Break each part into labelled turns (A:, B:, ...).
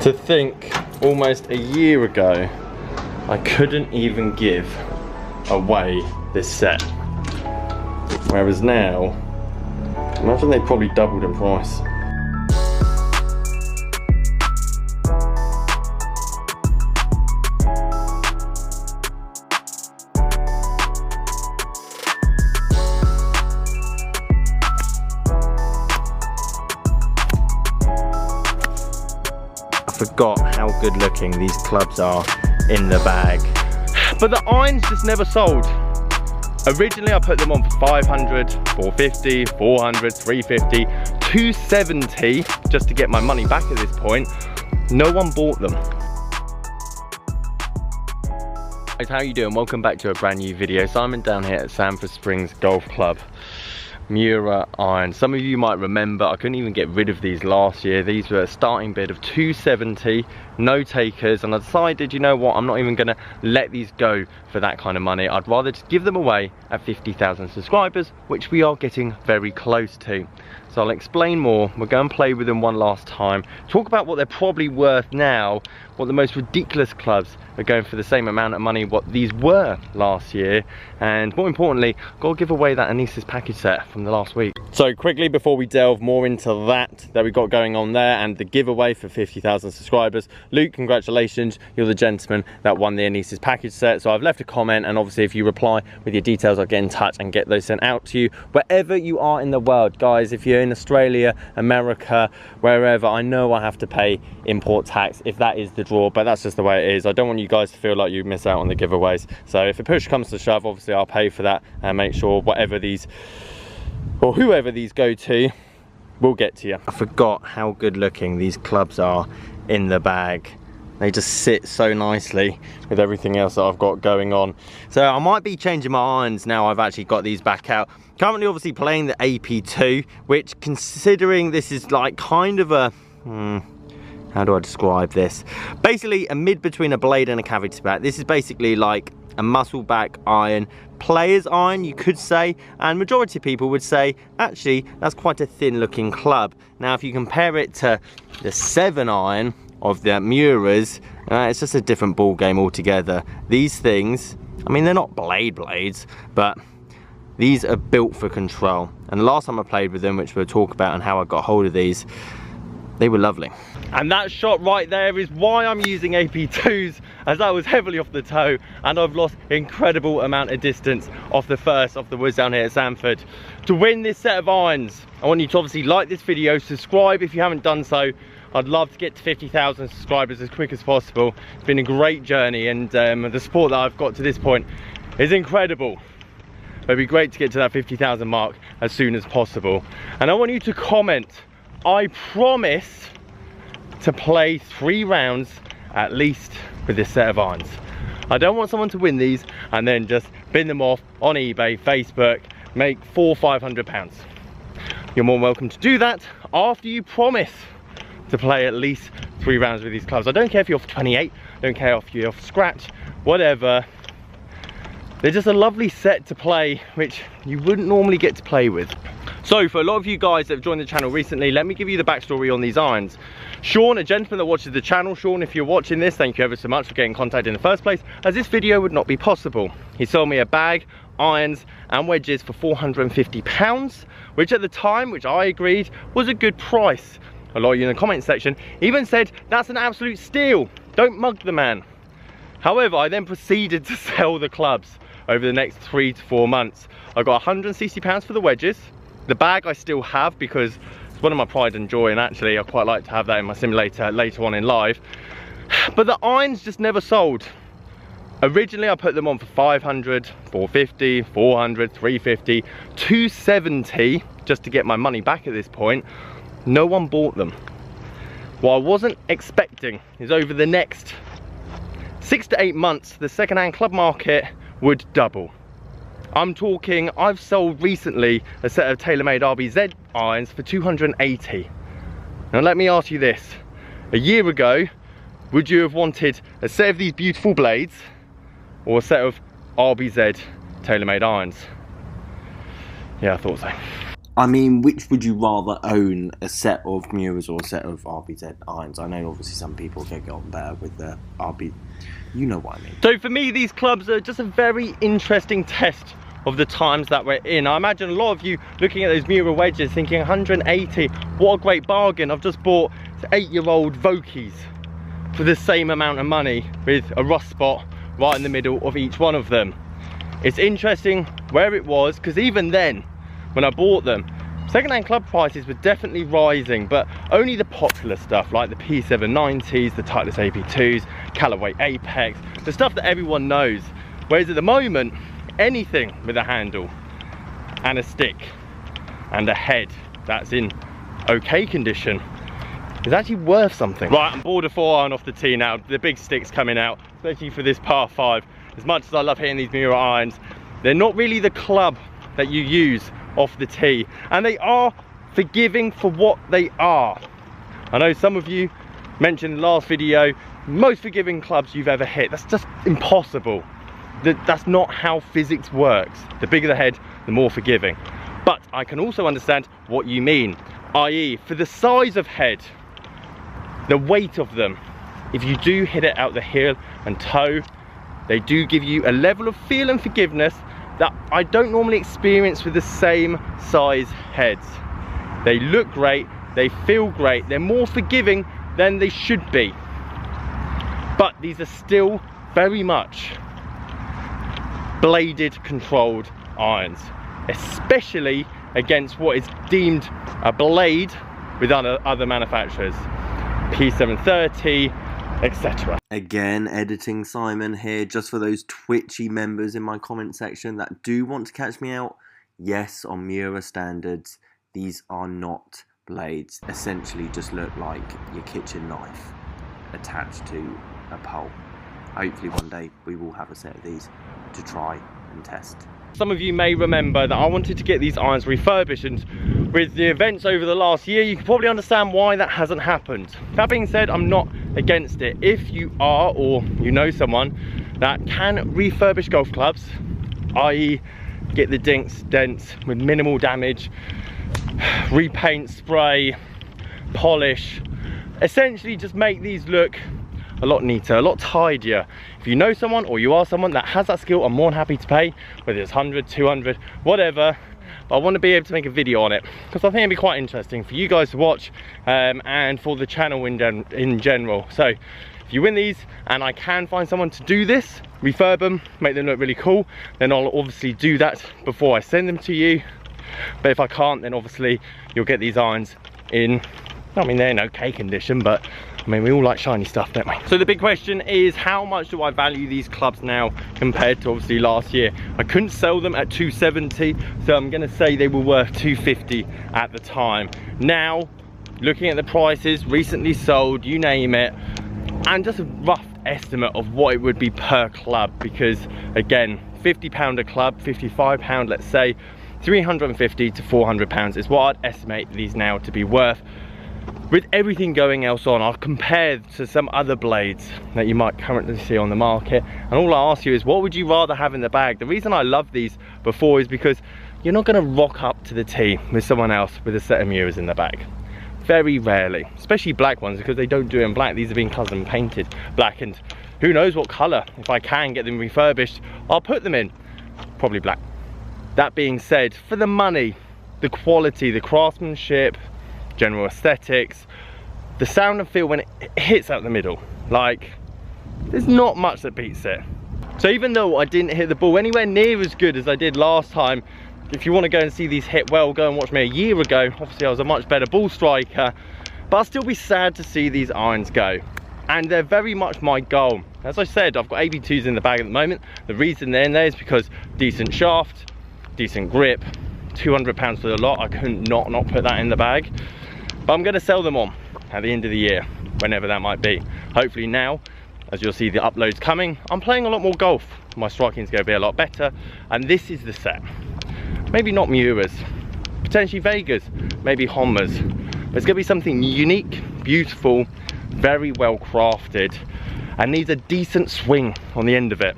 A: To think, almost a year ago, I couldn't even give away this set. Whereas now, imagine they probably doubled in price. I forgot how good looking these clubs are in the bag. But the irons just never sold. Originally I put them on for 500, 450, 400, 350, 270 just to get my money back at this point. No one bought them. Guys, how you doing? Welcome back to a brand new video. Simon down here at Sanford Springs Golf Club. Miura Irons. Some of you might remember I couldn't even get rid of these last year. These were a starting bid of 270, no takers, and I decided, you know what, I'm not even gonna let these go for that kind of money. I'd rather just give them away at 50,000 subscribers, which we are getting very close to. So I'll explain more. We'll go and play with them one last time, talk about what they're probably worth now, what the most ridiculous clubs are going for the same amount of money what these were last year, and more importantly, go give away that Anissa's package set from the last week. So quickly, before we delve more into that we got going on there and the giveaway for 50,000 subscribers, Luke, congratulations, you're the gentleman that won the Anissa's package set. So I've left a comment, and obviously if you reply with your details, I'll get in touch and get those sent out to you wherever you are in the world. Guys, if you're in Australia, America, wherever, I know I have to pay import tax if that is the draw, but that's just the way it is. I don't want you guys to feel like you miss out on the giveaways. So if a push comes to shove, obviously I'll pay for that and make sure whatever these, or whoever these go to, will get to you. I forgot how good looking these clubs are in the bag. They just sit so nicely with everything else that I've got going on. So I might be changing my irons now I've actually got these back out. Currently obviously playing the AP2, which, considering this is like kind of a, how do I describe this? Basically a mid between a blade and a cavity back. This is basically like a muscle back iron, player's iron you could say, and majority of people would say actually that's quite a thin looking club. Now if you compare it to the 7 iron of the Miuras, it's just a different ball game altogether. These things, I mean, they're not blades, but these are built for control. And the last time I played with them, which we'll talk about and how I got hold of these, they were lovely. And that shot right there is why I'm using AP2s, as I was heavily off the toe and I've lost incredible amount of distance off the first of the woods down here at Sanford. To win this set of irons, I want you to obviously like this video, subscribe if you haven't done so. I'd love to get to 50,000 subscribers as quick as possible. It's been a great journey, and the support that I've got to this point is incredible. It'd be great to get to that 50,000 mark as soon as possible. And I want you to comment, I promise to play 3 rounds at least with this set of irons. I don't want someone to win these and then just bin them off on eBay, Facebook, make £400 or £500. You're more than welcome to do that after you promise to play at least 3 rounds with these clubs. I don't care if you're off 28, I don't care if you're off scratch, whatever. They're just a lovely set to play, which you wouldn't normally get to play with. So for a lot of you guys that have joined the channel recently, let me give you the backstory on these irons. Sean, a gentleman that watches the channel, Sean, if you're watching this, thank you ever so much for getting in contact in the first place, as this video would not be possible. He sold me a bag, irons and wedges for £450, which at the time, which I agreed, was a good price. A lot of you in the comment section even said, that's an absolute steal, don't mug the man. However, I then proceeded to sell the clubs over the next 3 to 4 months. I got £160 for the wedges. The bag I still have because it's one of my pride and joy, and actually I quite like to have that in my simulator later on in live. But the irons just never sold. Originally I put them on for 500, 450, 400, 350, 270 just to get my money back at this point. No one bought them. What I wasn't expecting is over the next 6 to 8 months, the second-hand club market would double. I'm talking, I've sold recently a set of TaylorMade RBZ irons for 280. Now let me ask you this, a year ago, would you have wanted a set of these beautiful blades or a set of RBZ TaylorMade irons? Yeah, I thought so.
B: I mean, which would you rather own, a set of Miuras or a set of RBZ irons? I know obviously some people can get on better with the RB, you know what I mean.
A: So for me, these clubs are just a very interesting test of the times that we're in. I imagine a lot of you looking at those Miura wedges thinking 180, what a great bargain. I've just bought 8-year-old Vokies for the same amount of money with a rust spot right in the middle of each one of them. It's interesting where it was, because even then, when I bought them, second-hand club prices were definitely rising, but only the popular stuff like the P790s, the Titleist AP2s, Callaway Apex, the stuff that everyone knows. Whereas at the moment, anything with a handle and a stick and a head that's in okay condition is actually worth something. Right, I'm bored of 4-iron off the tee now. The big stick's coming out, especially for this par 5. As much as I love hitting these Miura irons, they're not really the club that you use off the tee, and they are forgiving for what they are. I know some of you mentioned in the last video, most forgiving clubs you've ever hit. That's just impossible. That's not how physics works. The bigger the head, the more forgiving. But I can also understand what you mean, i.e. for the size of head, the weight of them, if you do hit it out the heel and toe, they do give you a level of feel and forgiveness that I don't normally experience with the same size heads. They look great, they feel great, they're more forgiving than they should be. But these are still very much bladed controlled irons, especially against what is deemed a blade with other manufacturers, P730, etc.
B: Again, editing Simon here, just for those twitchy members in my comment section that do want to catch me out. Yes, on Miura standards, these are not blades. Essentially just look like your kitchen knife attached to a pole. Hopefully one day we will have a set of these to try and test.
A: Some of you may remember that I wanted to get these irons refurbished, and with the events over the last year, you can probably understand why that hasn't happened. That being said, I'm not against it. If you are, or you know someone that can refurbish golf clubs, i.e. get the dinks, dents with minimal damage, repaint, spray, polish, essentially just make these look a lot neater, a lot tidier. If you know someone, or you are someone that has that skill, I'm more than happy to pay, whether it's 100, 200, whatever. But I want to be able to make a video on it, because I think it'd be quite interesting for you guys to watch, and for the channel in general. So if you win these and I can find someone to do this, refurb them, make them look really cool, then I'll obviously do that before I send them to you. But if I can't, then obviously you'll get these irons in, I mean, they're in okay condition, but I mean, we all like shiny stuff, don't we? So the big question is, how much do I value these clubs now compared to obviously last year? I couldn't sell them at 270, so I'm gonna say they were worth 250 at the time. Now, looking at the prices, recently sold, you name it, and just a rough estimate of what it would be per club, because again, £50 a club, £55, let's say, 350 to 400 pounds is what I'd estimate these now to be worth. With everything going else on, I'll compare to some other blades that you might currently see on the market, and all I ask you is, what would you rather have in the bag? The reason I love these before is because you're not going to rock up to the tee with someone else with a set of Miuras in the bag. Very rarely, especially black ones, because they don't do it in black. These have been custom painted black, and who knows what colour. If I can get them refurbished, I'll put them in, probably black. That being said, for the money, the quality, the craftsmanship, general aesthetics, the sound and feel when it hits out the middle, like, there's not much that beats it. So even though I didn't hit the ball anywhere near as good as I did last time, if you want to go and see these hit well, go and watch me a year ago. Obviously I was a much better ball striker, but I'll still be sad to see these irons go, and they're very much my goal. As I said, I've got AB2s in the bag at the moment. The reason they're in there is because decent shaft, decent grip, £200 for the lot. I couldn't not put that in the bag. But I'm going to sell them on at the end of the year, whenever that might be. Hopefully now, as you'll see the uploads coming, I'm playing a lot more golf. My striking's going to be a lot better, and this is the set. Maybe not Miuras, potentially Vegas, maybe Honmas. But it's going to be something unique, beautiful, very well crafted, and needs a decent swing on the end of it.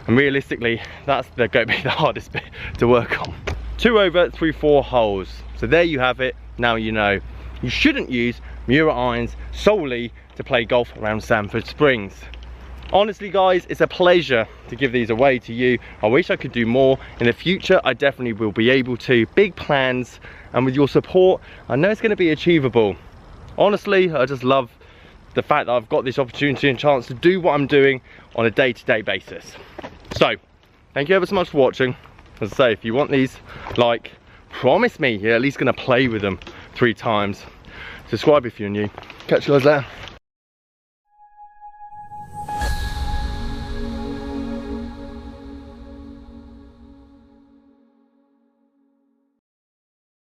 A: And realistically, that's going to be the hardest bit to work on. 2 over through 4 holes. So there you have it. Now you know. You shouldn't use Miura irons solely to play golf around Sandford Springs. Honestly guys, it's a pleasure to give these away to you. I wish I could do more. In the future, I definitely will be able to. Big plans, and with your support, I know it's going to be achievable. Honestly, I just love the fact that I've got this opportunity and chance to do what I'm doing on a day-to-day basis. So, thank you ever so much for watching. As I say, if you want these, like, promise me you're at least going to play with them 3 times. Subscribe if you're new. Catch you guys later.